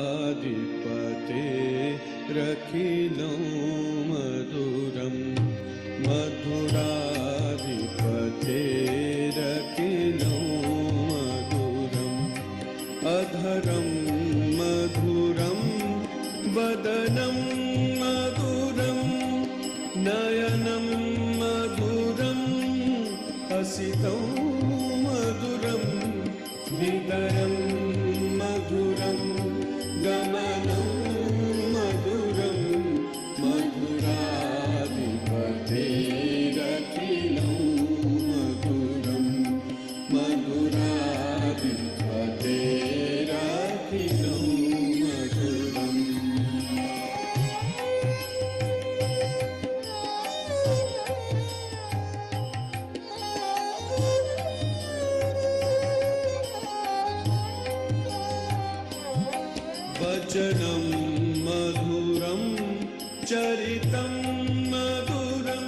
मधुराधिपते रखिलं मधुरं मधुराधिपते रखिलं मधुरम् अधरं मधुरं वदनं मधुरं नयनं मधुरं हसितं मधुरं हृदयं मधुरं गमनं मधुरं मधुराधिपतेरखिलं मधुरं मधुराधिपतेरखिलं मधुरम् वचनं मधुरं चरितं मधुरं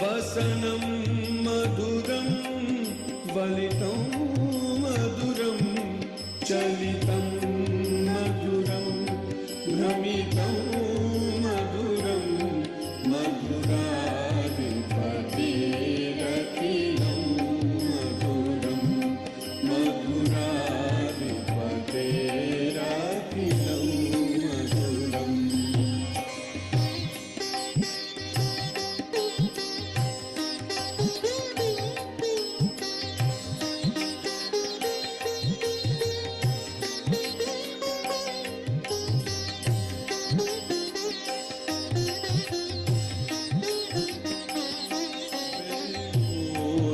वसनं मधुरं वलितं मधुरं चलितं मधुरं भ्रमितं मधुरं मधुराधिपतेरखिलं मधुरं मधुराधिपतेरखिलं मधुरम्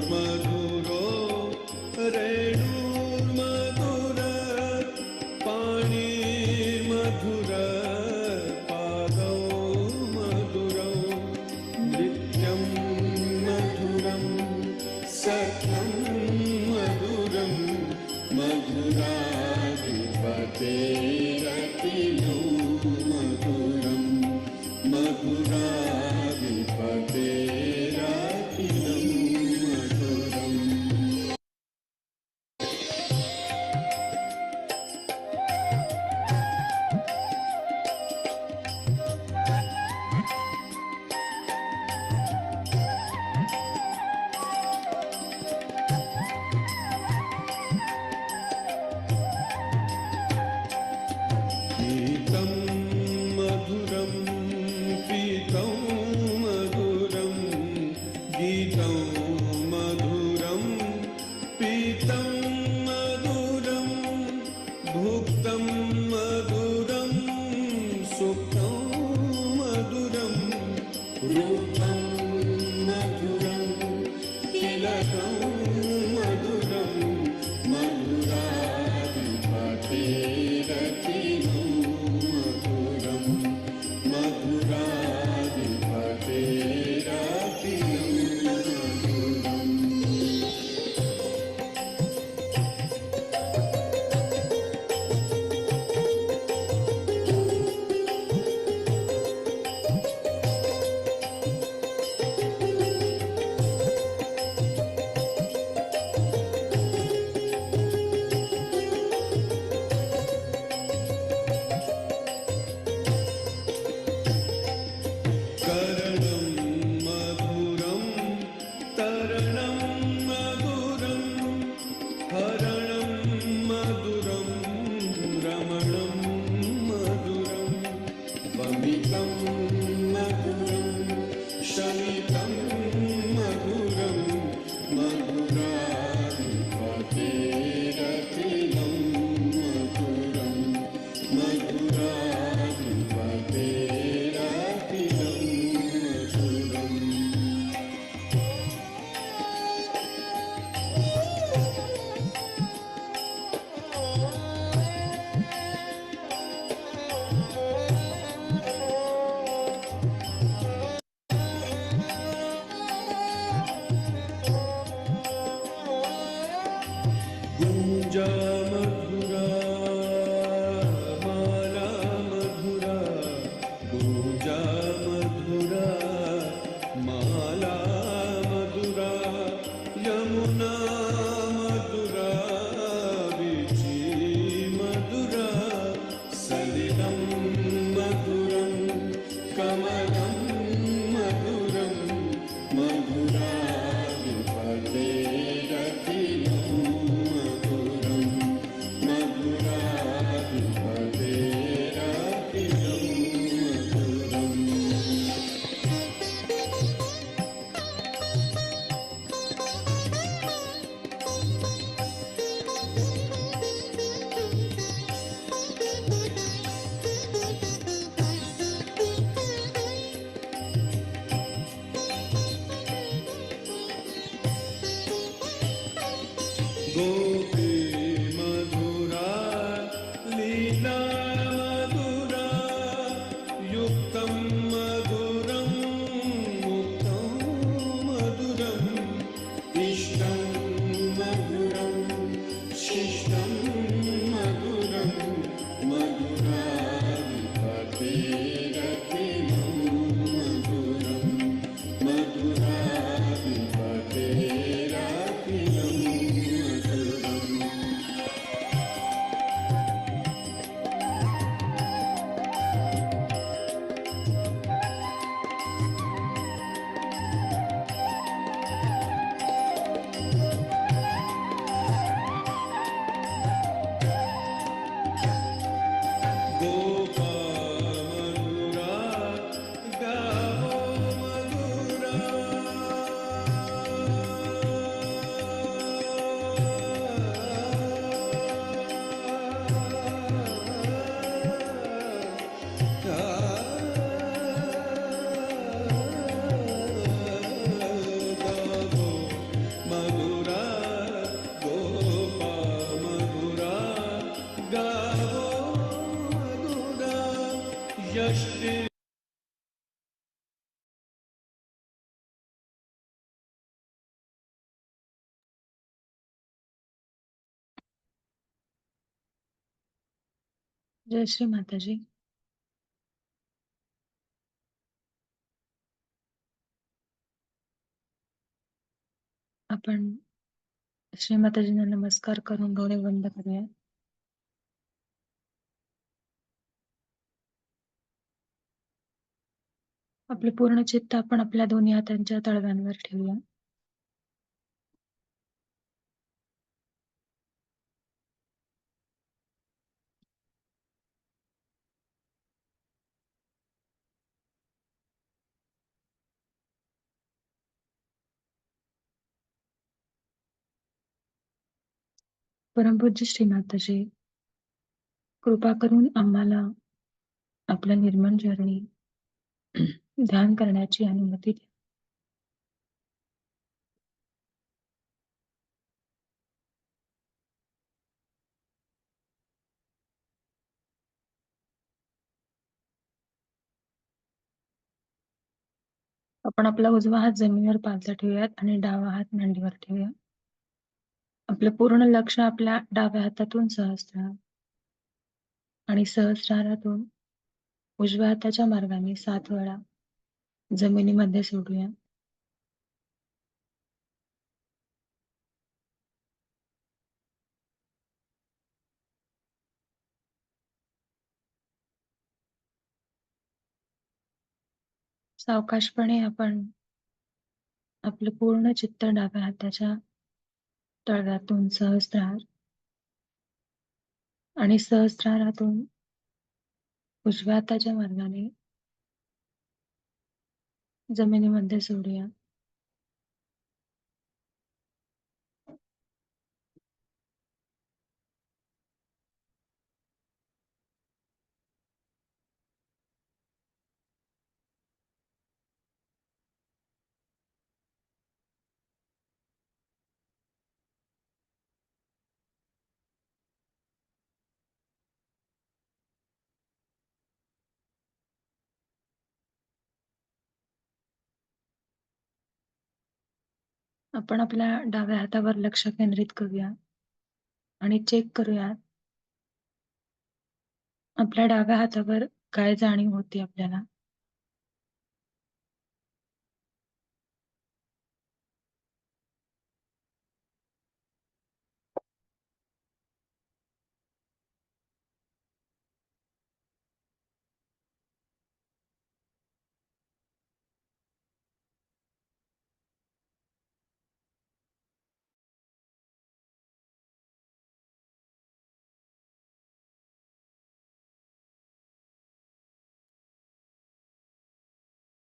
मधुरो रेणुर्मधुर पाणिर्मधुर पादौ मधुरौ नृत्यं मधुरं सख्यं मधुरं मधुराधिपतेरखिलं मधुरं मधुराधिपतेरखिलं मधुरम् गीतं मधुरं पीतं मधुरं गीतं मधुरं पीतं मधुरं भुक्तं मधुरं सुप्तं मधुरं रूपं मधुरं तिलकं मधुरं मधुराधिपतेरखिलं मधुरं मधुराधिपतेरखिलं मधुरम् करणं मधुरं तरणं मधुरं हरणं मधुरं रमणं मधुरं वमितं मधुरं शमितं मधुरं मधुराधिपतेरखिलं मधुरं मधुराधिपतेरखिलं मधुरम् कमलं मधुरं मधुराधिपतेरखिलं मधुरं मधुराधिपतेरखिलं मधुरम् गोपी मधुरा लीला मधुरा युक्तं मधुरं मुक्तं मधुरम् इष्टं मधुरं शिष्टं मधुरं मधुराधिपतेरखिलं मधुरं मधुराधिपतेरखिलं मधुरम् गोपा मधुरा गावो मधुरा गावो मधुरा गोपा मधुरा गावो मधुरा यष्टी जय श्री माताजी. आपण श्री माताजींना नमस्कार करून डोळे बंद करूया. आपले पूर्ण चित्त आपण आपल्या दोन्ही हातांच्या तळव्यांवर ठेवूया. परमपूज्य श्री माताजी, कृपा करून आम्हाला आपलं निर्मळ जर्नी ध्यान करण्याची अनुमती द्या. आपण आपला उजवा हात जमिनीवर पालथा ठेवूयात आणि डावा हात मांडीवर ठेवूया. आपलं पूर्ण लक्ष आपल्या डाव्या हातातून सहस्रार आणि सहस्रारातून उजव्या हाताच्या मार्गाने 7 वेळा जमिनीमध्ये सोडूया. सावकाशपणे आपण आपलं पूर्ण चित्त डाव्या हाताच्या तळव्यातून सहस्रार आणि सहस्रारातून उजव्या हाताच्या मार्गाने जमिनीमध्ये सोडूया. आपण आपल्या डाव्या हातावर लक्ष केंद्रित करूया आणि चेक करूया आपल्या डाव्या हातावर काय जाणीव होती आपल्याला.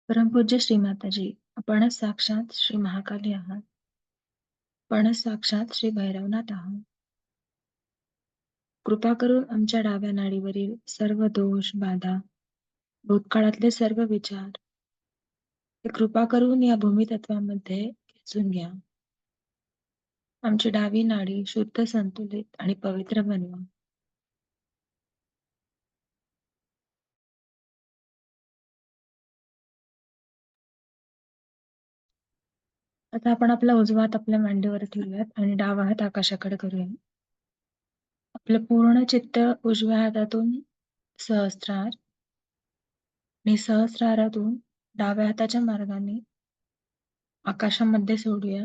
परमपूज्य श्री माताजी, आपणच साक्षात श्री महाकाली आहात. आपणच साक्षात श्री भैरवनाथ आहात. कृपा करून आमच्या डाव्या नाडीवरील सर्व दोष, बाधा, भूतकाळातले सर्व विचार ते कृपा करून या भूमितत्वामध्ये खेचून घ्या. आमची डावी नाडी शुद्ध, संतुलित आणि पवित्र बनवा. आता आपण आपला उजवा हात आपल्या मांडीवर ठेवूयात आणि डावा हात आकाशाकडे करूया. आपलं पूर्ण चित्त उजव्या हातातून सहस्त्रार आणि सहस्रारातून डाव्या हाताच्या मार्गाने आकाशामध्ये सोडूया.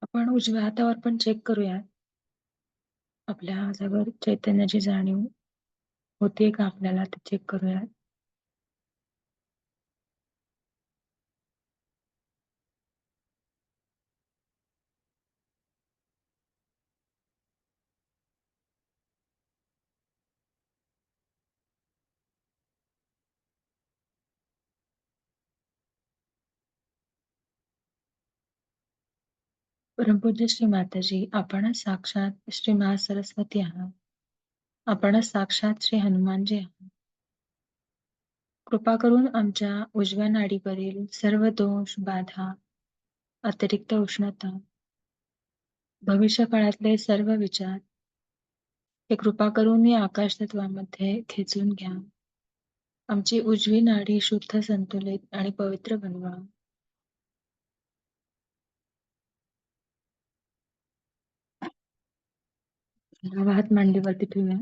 आपण उजव्या हातावर पण चेक करूया. आपल्या हातावर चैतन्याची जाणीव होते का आपल्याला ते चेक करूया. परमपूज्य श्री माताजी, आपणच साक्षात श्री महासरस्वती आहात. आपणच साक्षात श्री हनुमानजी आहात. कृपा करून आमच्या उजव्या नाडीवरील सर्व दोष, बाधा, अतिरिक्त उष्णता, भविष्य काळातले सर्व विचार हे कृपा करून या आकाश तत्वामध्ये खेचून घ्या. आमची उजवी नाडी शुद्ध, संतुलित आणि पवित्र बनवा. डावा हात मांडीवरती ठेवूया.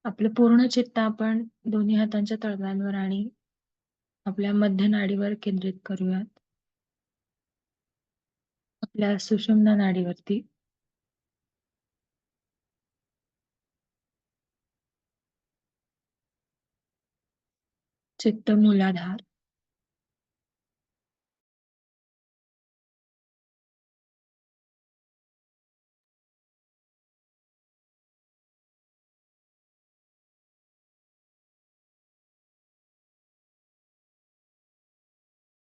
आपलं पूर्ण चित्त आपण दोन्ही हातांच्या तळव्यांवर आणि आपल्या मध्य नाडीवर केंद्रित करूयात. आपल्या सुषुम्ना नाडीवरती. चित्त मूलाधार.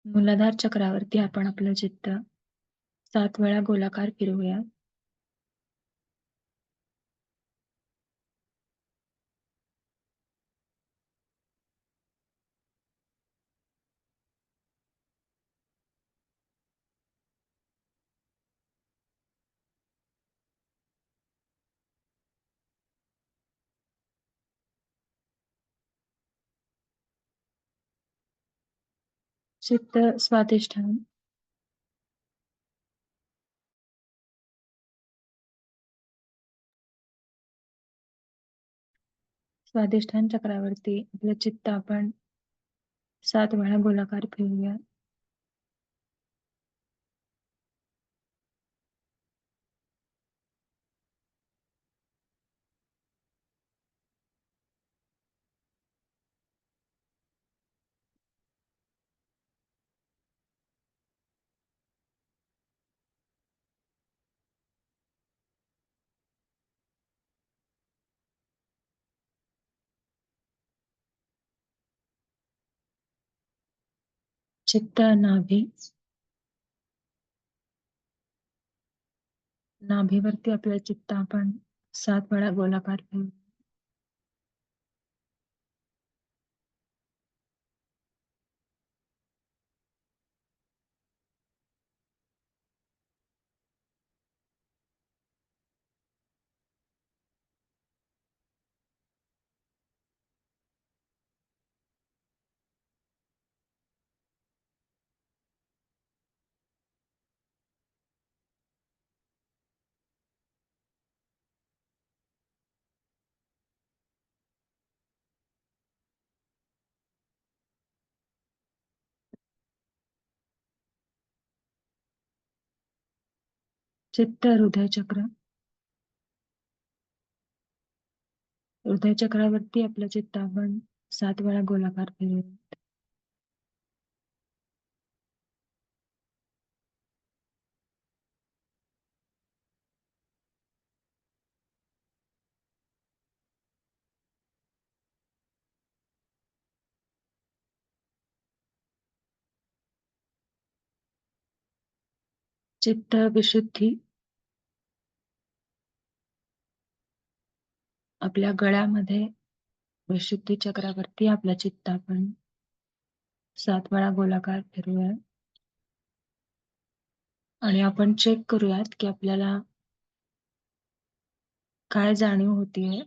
मूलाधार चक्रावरती आपण आपलं चित्त 7 वेळा गोलाकार फिरवूया. चित्त स्वाधिष्ठान. स्वाधिष्ठान चक्रावरती आपलं चित्त आपण 7 वेळा गोलाकार फिरवूया. चित्त नाभी. नाभीवरती आपलं चित्त आपण 7 वेळा गोलाकार फिरवू. चित्त हृदय चक्र. हृदय चक्रावरती आपलं चित्त आपण 7 वेळा गोलाकार फिरवूया. चित्त विशुद्धी. आपल्या गळ्यामध्ये विशुद्धी चक्रावरती आपलं चित्त आपण 7 वेळा गोलाकार फिरूया आणि आपण चेक करूयात की आपल्याला काय जाणीव होतीये.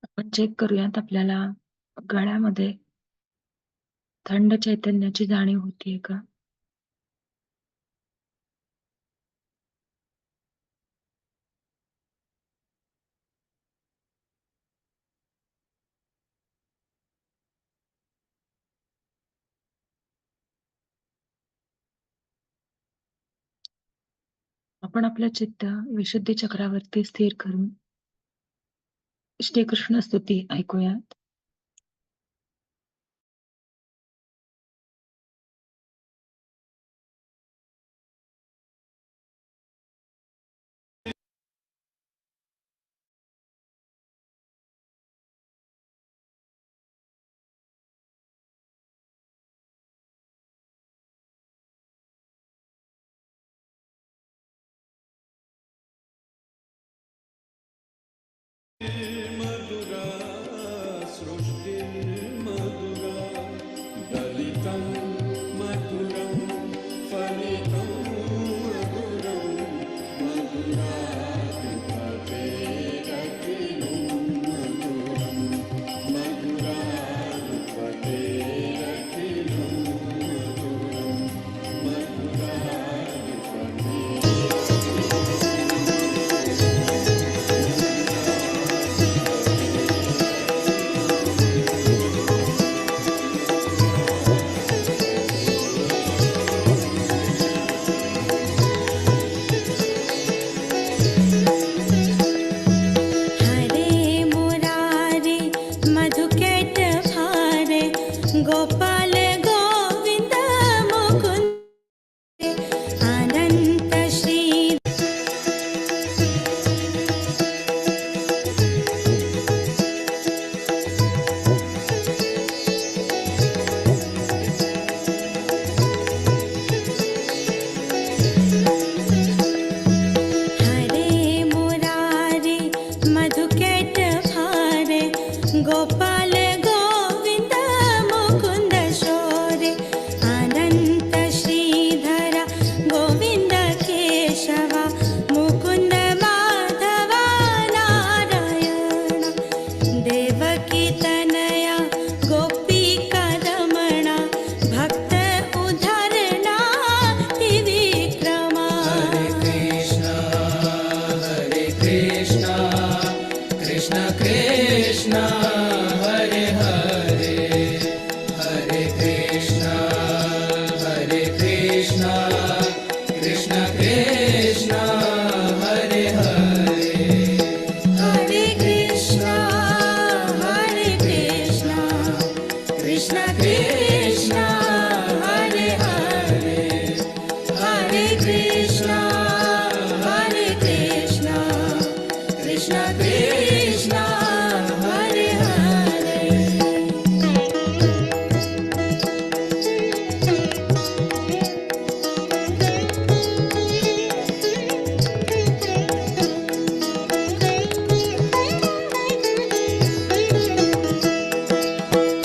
आपण चेक करूयात आपल्याला गळ्यामध्ये थंड चैतन्याची जाणीव होतीये का. आपण आपलं चित्त विशुद्धी चक्रावरती स्थिर करून श्रीकृष्ण स्तुती ऐकूयात. मधुरा सृष्टिर्मधुरा दलितं मधुरं फलितं मधुरं मधुराधिपतेरखिलं मधुरं मधुराधिपतेरखिलं हरे मुरारे मधुकैट भारे गोपाल गोविंद मुकुंद अनंत श्री हरे मुरारे मधुकैट भारे गोपाल गोविंद मुकुंद शौरे अनंत श्रीधरा गोविंद केशवा मुकुंद माधवा नारायण देवकी तनया गोपिका रमणा भक्त उद्धरणा त्रिविक्रमा कृष्ण कृष्ण हरे हरे हरे कृष्ण कृष्ण कृष्ण हरे हरे हरे कृष्णा कृष्ण कृष्णा हरे हरे हरे कृष्णा कृष्ण कृष्णा हरे हरे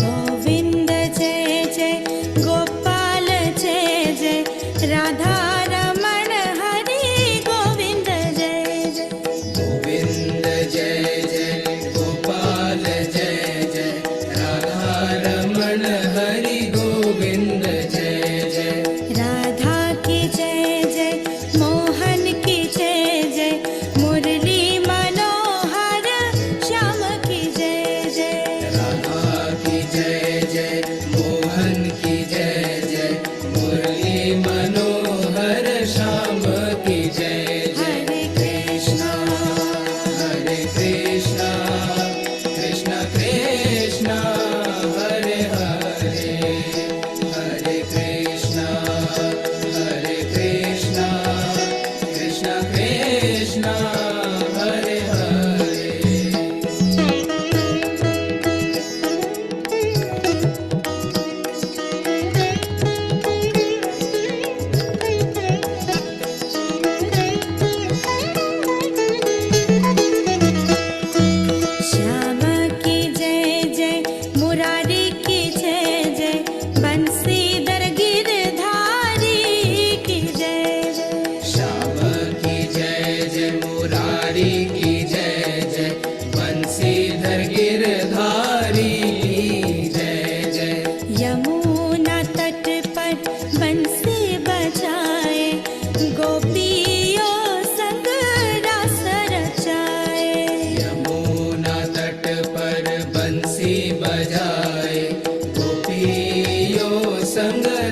गोविंद जय जय गोपाल जय जय राधा रमण हरि गोविंद जय जय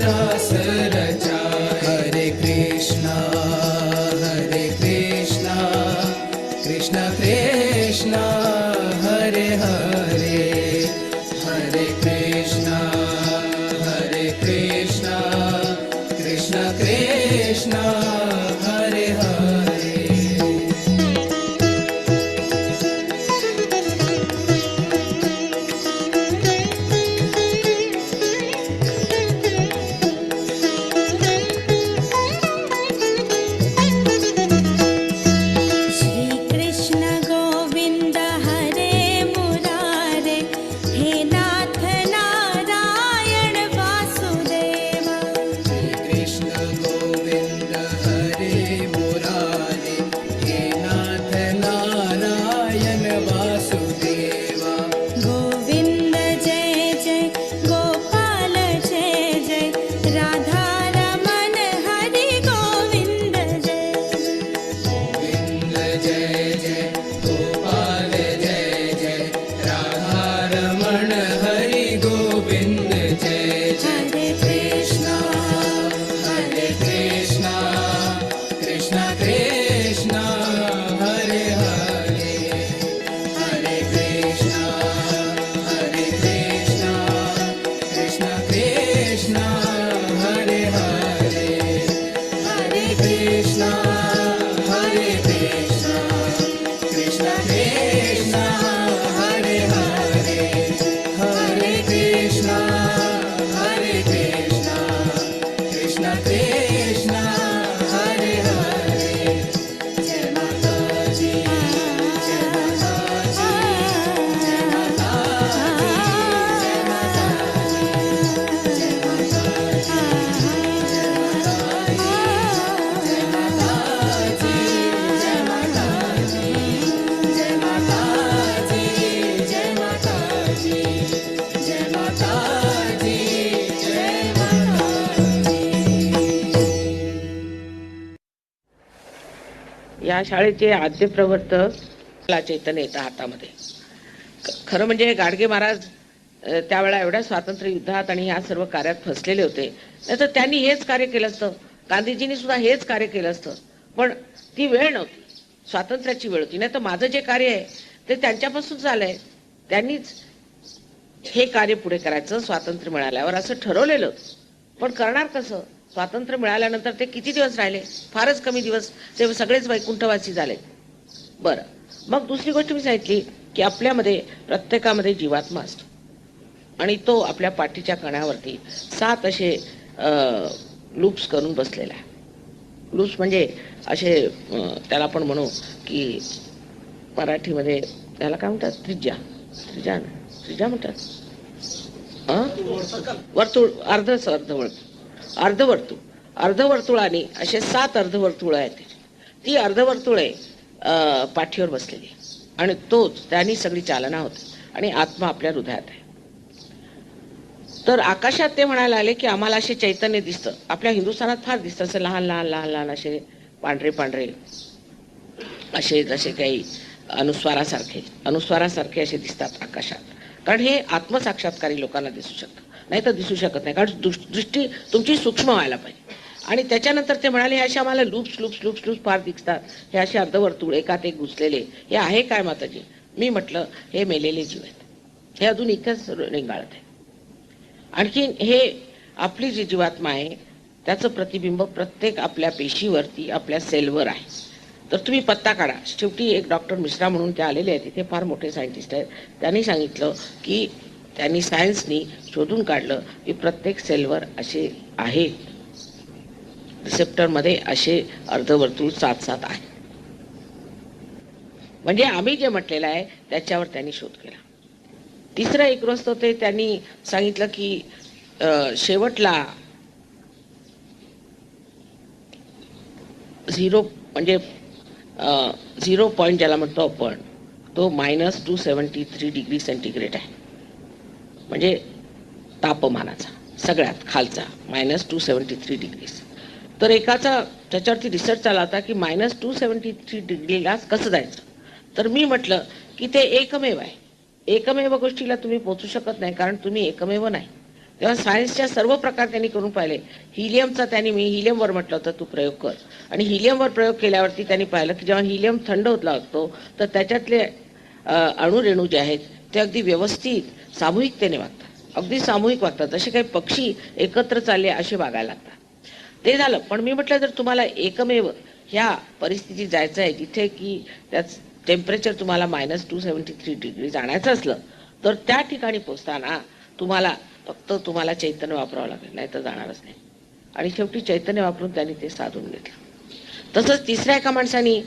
रास रचा हरे कृष्णा कृष्ण कृष्ण हरे हरे हरे कृष्णा कृष्ण कृष्ण हरे हरे श्री कृष्ण गोविंद हरे मुरारे हे नाथ नारायण वासुदेवा कृष्ण गोविंद हरे मुरारे हे नाथ नारायण वासुदेवा गोविंद जय जय गोपाल जय जय राधा रमण हरि गोविंद जय गोविंद जय जय गोपाल जय जय राधा रमण हरि गोविंद जय जय हरे कृष्ण कृष्ण कृष्ण हरे हरे हरे कृष्ण कृष्ण कृष्ण हरे हरे हरे कृष्ण कृष्ण कृष्ण हरे हरे हरे कृष्ण कृष्ण कृष्ण हरे हरे जय माता जी जय माता जी जय माता जी जय माता जी जय माता जी जय माता जी जय माता जी जय माता जी जय माता जी जय माता या शाळेचे आद्य प्रवर्तक चैतन्य येतं हातामध्ये. खरं म्हणजे गाडगे महाराज त्यावेळा एवढ्या स्वातंत्र्य युद्धात आणि या सर्व कार्यात फसलेले होते, नाही तर त्यांनी हेच कार्य केलं असतं. गांधीजींनी सुद्धा हेच कार्य केलं असतं, पण ती वेळ नव्हती, स्वातंत्र्याची वेळ होती. नाही तर माझं जे कार्य आहे ते त्यांच्यापासून झालंय. त्यांनीच हे कार्य पुढे करायचं स्वातंत्र्य मिळाल्यावर असं ठरवलेलं. पण करणार कसं? स्वातंत्र्य मिळाल्यानंतर ते किती दिवस राहिले? फारच कमी दिवस. ते सगळेच वैकुंठवासी झाले. बरं, मग दुसरी गोष्ट मी सांगितली की आपल्यामध्ये प्रत्येकामध्ये जीवात्मा असतो आणि तो आपल्या पाठीच्या कण्यावरती 7 असे लूप्स करून बसलेला आहे. लूप्स म्हणजे असे त्याला आपण म्हणू की मराठीमध्ये त्याला काय म्हणतात? त्रिज्या म्हणतात. वर्तुळ, अर्धवर्तुळाने असे 7 अर्धवर्तुळ आहेत. ती अर्धवर्तुळे पाठीवर बसलेली आणि तोच त्यांनी सगळी चालना होते आणि आत्मा आपल्या हृदयात आहे. तर आकाशात ते म्हणायला आले की आम्हाला असे चैतन्य दिसतं. आपल्या हिंदुस्थानात फार दिसतं असं लहान लहान असे पांढरे असे जसे काही अनुस्वारासारखे असे दिसतात आकाशात. कारण हे आत्मसाक्षात्कारी लोकांना दिसू शकतं, नाही तर दिसू शकत नाही. कारण दृष्टी तुमची सूक्ष्म व्हायला पाहिजे. आणि त्याच्यानंतर ते म्हणाले हे असे आम्हाला लूप्स फार दिसतात, हे असे अर्धवर्तुळ एकात एक घुसलेले. हे आहे काय माताजी? मी म्हटलं हे मेलेले जीव आहेत, हे अजून इथंच रेंगाळत आहे. आणखी हे आपली जी जीवात्मा आहे त्याचं प्रतिबिंब प्रत्येक आपल्या पेशीवरती, आपल्या सेलवर आहे. तर तुम्ही पत्ता काढा. शेवटी एक डॉक्टर मिश्रा म्हणून ते आलेले आहेत, तिथे फार मोठे सायंटिस्ट आहेत. त्यांनी सांगितलं की त्यांनी सायन्सनी शोधून काढलं की प्रत्येक सेलवर असे आहेत, रिसेप्टरमध्ये असे अर्धवर्तुळ 7 आहे. म्हणजे आम्ही जे म्हटलेलं आहे त्याच्यावर त्यांनी शोध केला. तिसरा एक रस्त ते त्यांनी सांगितलं की शेवटला 0 म्हणजे 0 पॉईंट ज्याला म्हणतो आपण, तो -273 डिग्री सेंटीग्रेड आहे. म्हणजे तापमानाचा सगळ्यात खालचा -273 डिग्रीज. तर एकाचा त्याच्यावरती रिसर्च चालला होता की -273 डिग्रीला कसं जायचं. तर मी म्हटलं की ते एकमेव आहे. एकमेव गोष्टीला तुम्ही पोहोचू शकत नाही, कारण तुम्ही एकमेव नाही. तेव्हा सायन्सच्या सर्व प्रकार त्यांनी करून पाहिले. हिलियमचा त्यांनी मी हिलियमवर म्हटलं होतं तू प्रयोग कर, आणि हिलियमवर प्रयोग केल्यावरती त्यांनी पाहिलं की जेव्हा हिलियम थंड होत लागतो तर त्याच्यातले अणुरेणू जे आहेत ते अगदी व्यवस्थित सामूहिकतेने वागतात, अगदी सामूहिक वागतात, जसे काही पक्षी एकत्र चालले असे वागायला लागतात. ते झालं. पण मी म्हटलं जर तुम्हाला एकमेव ह्या परिस्थितीत जायचं आहे जिथे की त्याच टेम्परेचर तुम्हाला -273 डिग्री जाण्याचं असलं तर त्या ठिकाणी पोचताना तुम्हाला चैतन्य वापरावं लागेल, नाही तर जाणारच नाही. आणि शेवटी चैतन्य वापरून त्यांनी ते साधून घेतलं. तसंच तिसऱ्या एका माणसाने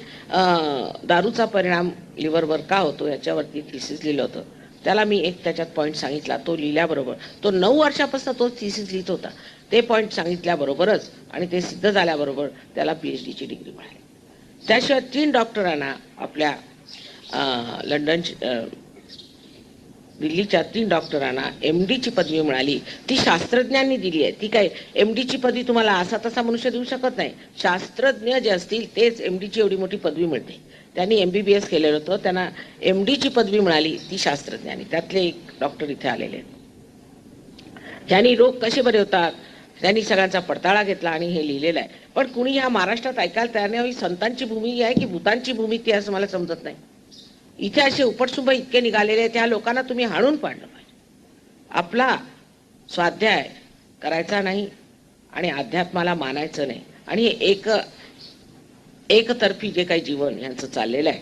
दारूचा परिणाम लिव्हरवर का होतो याच्यावरती थिसिस लिहिलं होतं. त्याला मी एक त्याच्यात पॉईंट सांगितला. तो लिहिल्याबरोबर तो 9 वर्षापासून तो थिसिस लिहित होता. ते पॉईंट सांगितल्याबरोबरच आणि ते सिद्ध झाल्याबरोबर त्याला PhDची डिग्री मिळाली. त्याशिवाय 3 डॉक्टरांना आपल्या दिल्लीच्या 3 डॉक्टरांना MDची पदवी मिळाली. ती शास्त्रज्ञांनी दिली आहे. ती काय MDची पदवी तुम्हाला असा तसा मनुष्य देऊ शकत नाही. शास्त्रज्ञ जे असतील तेच MDची एवढी मोठी पदवी मिळते. त्यांनी MBBS केलेलं होतं, त्यांना MDची पदवी मिळाली ती शास्त्रज्ञांनी. त्यातले एक डॉक्टर इथे आलेले आहेत. त्यांनी रोग कसे बरे होतात त्यांनी सगळ्यांचा पडताळा घेतला आणि हे लिहिलेलं आहे. पण कुणी ह्या महाराष्ट्रात ऐकायला तयार नाही. संतांची भूमी आहे की भूतांची भूमी ती असं मला समजत नाही. इथे असे उपटसुंब इतके निघालेले त्या लोकांना तुम्ही हाणून पाडलं पाहिजे. आपला स्वाध्याय करायचा नाही आणि अध्यात्माला मानायचं नाही. आणि हे एकतर्फी जे काही जीवन यांचं चाललेलं आहे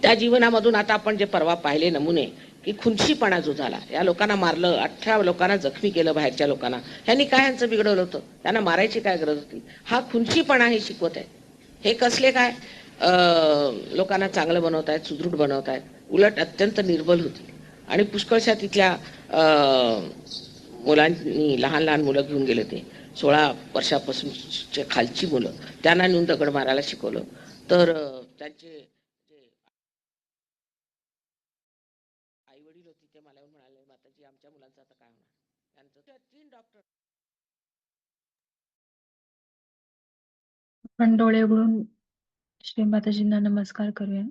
त्या जीवनामधून आता आपण जे परवा पाहिले नमुने की खुनशीपणा जो झाला, या लोकांना मारलं, 18 लोकांना जखमी केलं, बाहेरच्या लोकांना. ह्यांनी काय ह्यांचं बिघडवलं होतं? त्यांना मारायची काय गरज होती? हा खुनशीपणा हे शिकवत आहे. हे कसले काय लोकांना चांगलं बनवतायत, सुदृढ बनवतायत, उलट अत्यंत निर्बल होती. आणि पुष्कळशा तिथल्या मुलांनी, लहान लहान मुलं घेऊन गेले, ते 16 वर्षापासूनच्या खालची मुलं, त्यांना नेऊन दगड मारायला शिकवलं. तर त्यांचे जे आई वडील होते ते मला येऊन म्हणाले, माताजी आमच्या मुलांचं आता काय होणार? त्यांचं 3 डॉक्टर. आपण डोळे उघडून श्री माताजींना नमस्कार करूया.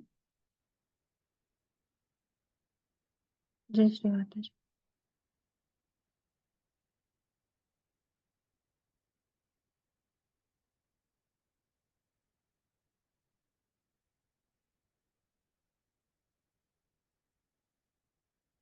जय श्री माताजी.